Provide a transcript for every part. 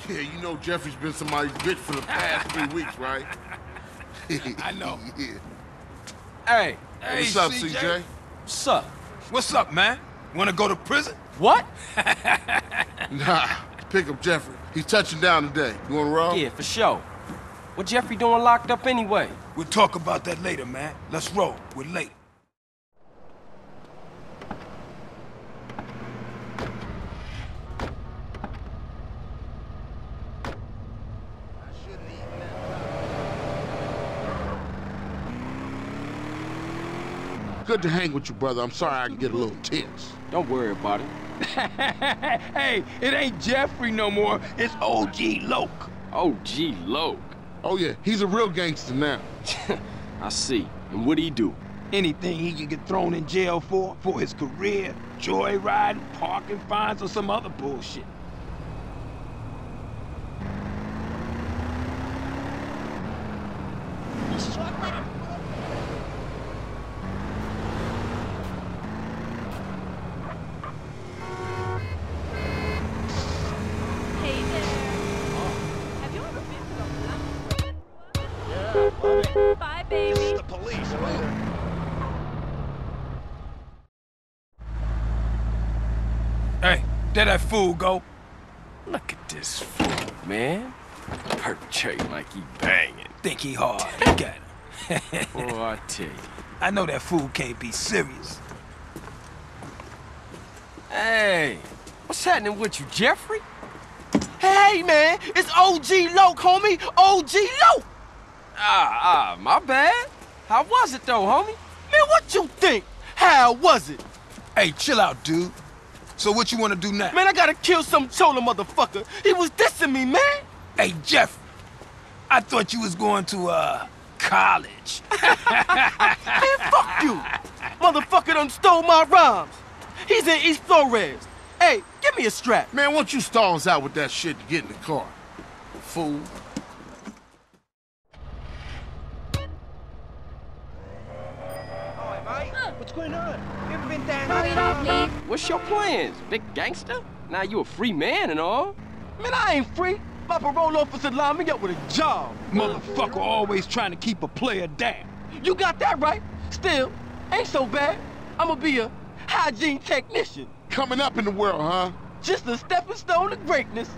Yeah, you know Jeffrey's been somebody's bitch for the past 3 weeks, right? I know. Yeah. Hey. Hey, What's up, CJ? What's up? What's up, man? Wanna go to prison? What? Nah, pick up Jeffrey. He's touching down today. You wanna roll? Yeah, for sure. What Jeffrey doing locked up anyway? We'll talk about that later, man. Let's roll. We're late. Good to hang with you, brother. I'm sorry I can get a little tense. Don't worry about it. Hey, it ain't Jeffrey no more. It's OG Loke. OG Loke. Oh, yeah, he's a real gangster now. I see. And what'd he do? Anything he can get thrown in jail for his career, joyriding, parking fines, or some other bullshit. Hey there. Have you ever been to the Yeah, bye, baby. The police, later. Hey, there that fool go. Look at this fool, man. Perpetrating like he banging. Think he hard. He got him. Boy, I tell you. I know that fool can't be serious. Hey, what's happening with you, Jeffrey? Hey, man, it's OG Loke, homie. OG Loke. My bad. How was it, though, homie? Man, what you think? How was it? Hey, chill out, dude. So what you want to do now? Man, I gotta kill some chola motherfucker. He was dissing me, man. Hey, Jeff. I thought you was going to, college. Man, fuck you. Motherfucker done stole my rhymes. He's in East Flores. Hey, give me a strap. Man, why don't you stall us out with that shit to get in the car? Fool. What's going on? You ever been down Hurry it up, please. What's your plans, big gangster? Now you a free man and all. Man, I ain't free. My parole officer lined me up with a job. Motherfucker always trying to keep a player down. You got that right. Still, ain't so bad. I'ma be a hygiene technician. Coming up in the world, huh? Just a stepping stone to greatness.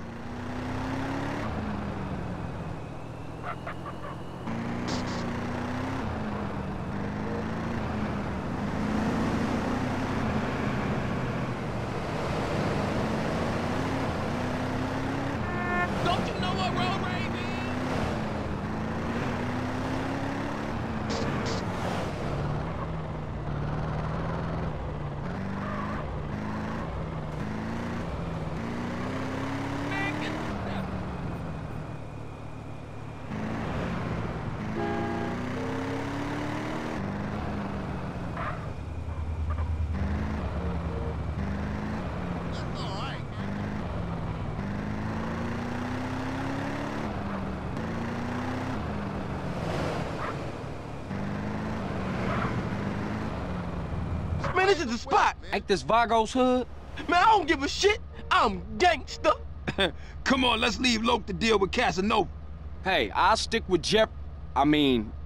Don't you know what road rage Man, this is the spot. Ain't this Vago's hood? Man, I don't give a shit. I'm gangster. Come on, let's leave Loke to deal with Casanova. Hey, I'll stick with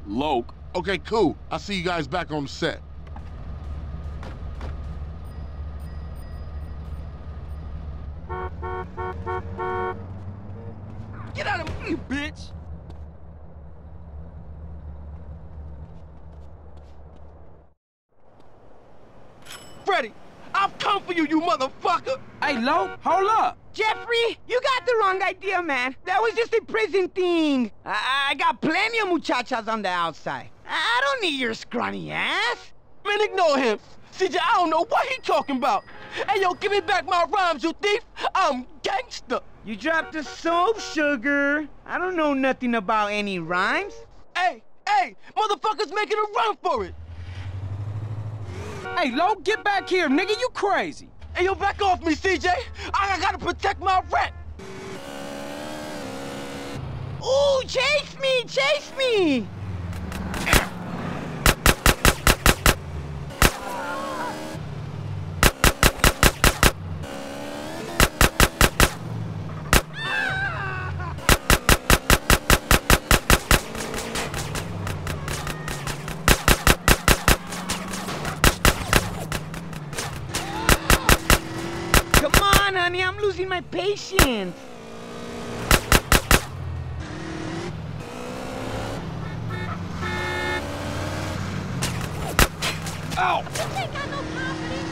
Loke. Okay, cool. I'll see you guys back on the set. Get out of me, bitch. Freddy, I've come for you, you motherfucker. Hey, Loke, hold up. Jeffrey, you got the wrong idea, man. That was just a prison thing. I got plenty of muchachas on the outside. I don't need your scrawny ass. Man, ignore him. CJ, I don't know what he talking about. Hey, yo, give me back my rhymes, you thief. I'm gangster. You dropped the soap, sugar. I don't know nothing about any rhymes. Hey, motherfuckers making a run for it. Hey, Loke, get back here, nigga. You crazy. Hey, yo, back off me, CJ. I gotta protect my rent. Ooh, chase me, chase me. on, honey, I'm losing my patience. Ow! You ain't got no confidence.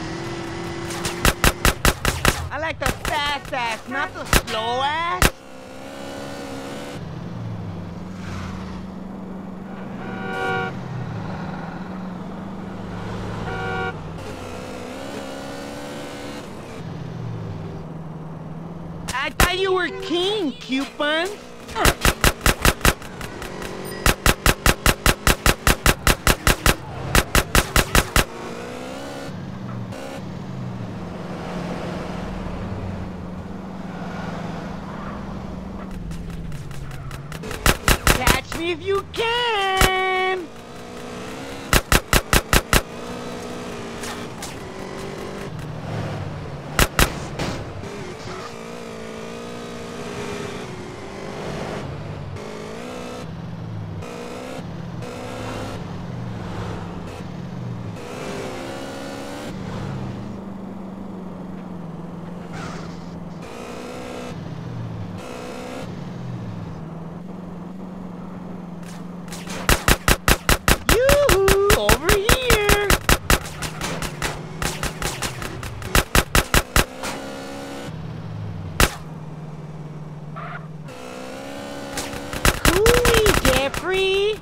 I like the fast ass, not the slow ass. I thought you were king, coupon. Catch me if you can. Over here! Hooey, Jeffrey!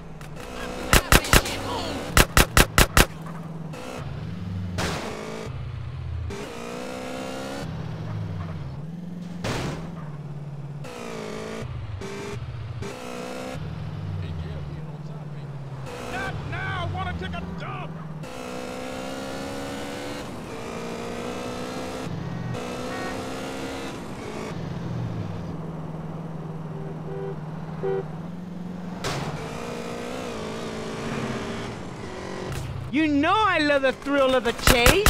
Not now! I wanna take a dump! You know I love the thrill of the chase!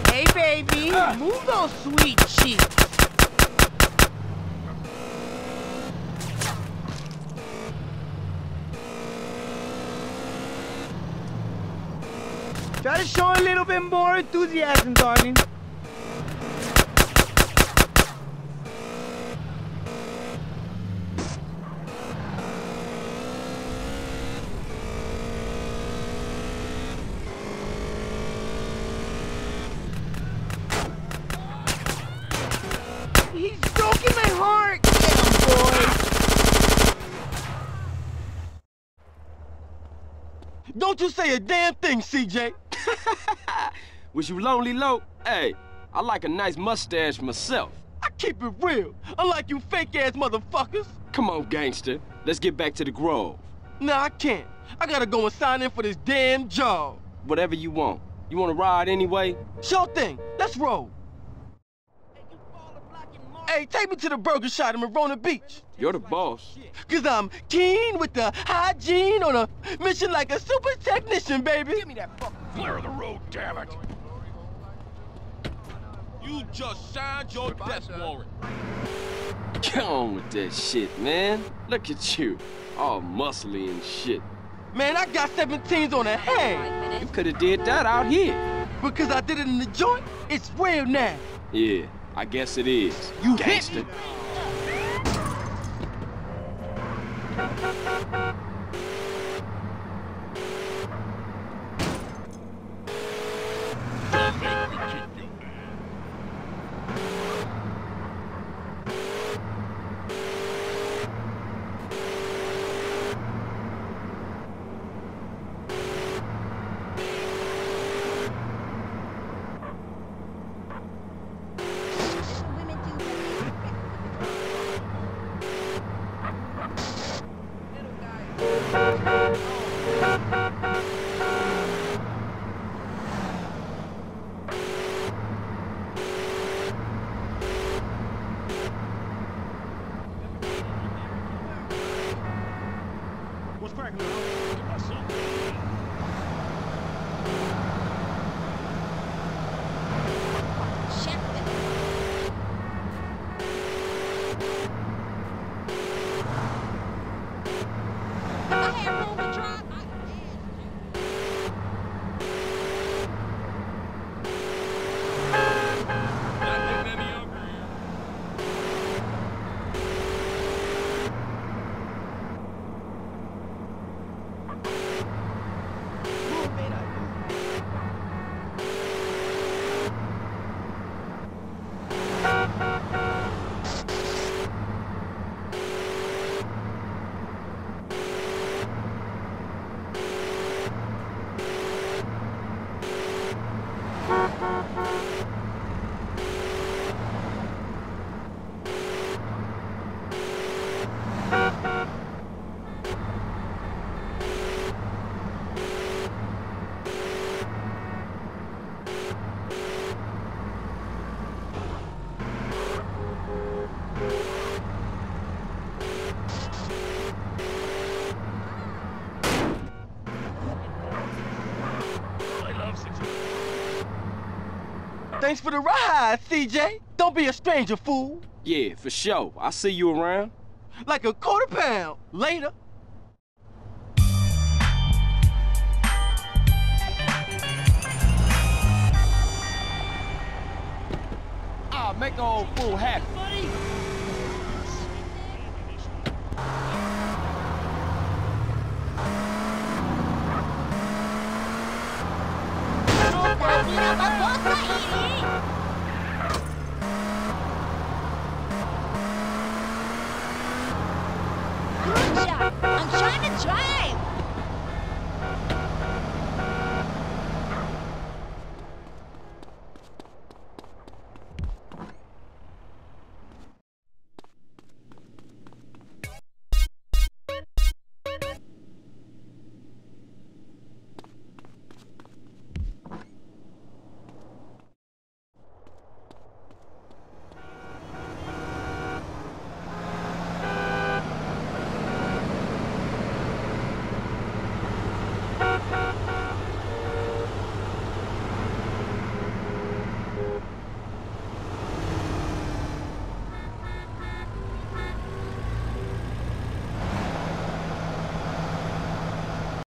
Hey, baby, move those sweet cheeks! Try to show a little bit more enthusiasm, darling. He's broken my heart! Get him, boy! Don't you say a damn thing, CJ. Was you lonely, Lo? Hey, I like a nice mustache myself. I keep it real, unlike you fake-ass motherfuckers. Come on, gangster. Let's get back to the Grove. Nah, I can't. I gotta go and sign in for this damn job. Whatever you want. You want to ride anyway? Sure thing. Let's roll. Hey, take me to the burger shop in Marina Beach. You're the boss. Cause I'm keen with the hygiene on a mission like a super technician, baby. Give me that fucking Clear the road, damn it! You just signed your death warrant. Get on with that shit, man. Look at you. All muscly and shit. Man, I got 17s on the head. You could have did that out here. Because I did it in the joint, it's real now. Yeah, I guess it is. You gangster. hit me. Don't make me kick you. Thanks for the ride, CJ. Don't be a stranger, fool. Yeah, for sure. I'll see you around. Like a £quarter. Later. I'll make an old fool happy.